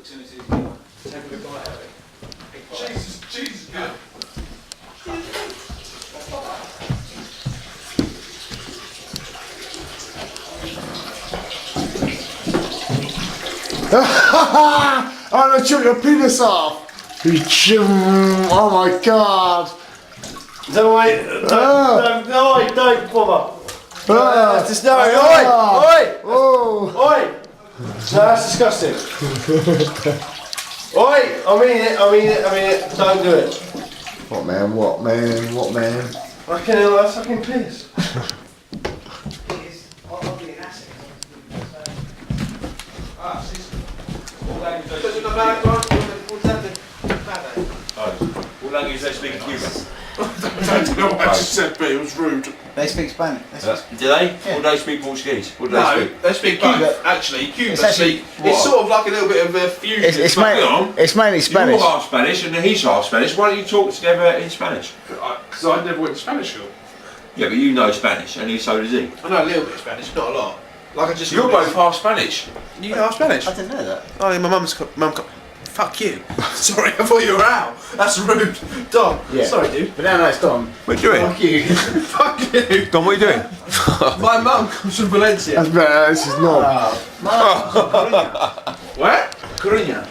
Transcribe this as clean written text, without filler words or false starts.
soon as it's done. Take a bit bite out of it. Big bite. Jesus, good. I'm gonna chip your penis off. Oh my god. No, wait, don't bother. Ah. No, oi! Oh. Oi! No, that's disgusting. Oi! I mean it. Don't do it. What man? What man? What man? I can fucking piss. What language do they speak in Cuba? I don't know what I just said, but it was rude. They speak Spanish. Do they? Yeah. Or do they speak Portuguese? What do they No, speak? they speak both. Cuba. Actually, Cuba It's actually speak. what? It's sort of like a little bit of a fusion. It's Hang on. mainly You're Spanish. half Spanish and he's half Spanish. Why don't you talk together in Spanish? Because I never went to Spanish school. Yeah, but you know Spanish and so does he. I know a little bit of Spanish, not a lot. Like I just. You're both half Spanish. You know Spanish? I didn't know that. Oh, yeah, my mum. Fuck you. Sorry, I thought you were out. That's rude. Dom. Yeah. Sorry, dude. But now it's gone. What are you doing? Fuck you. Fuck you. Don, what are you doing? My mum comes from Valencia. That's better. This is not. Where? Coruña.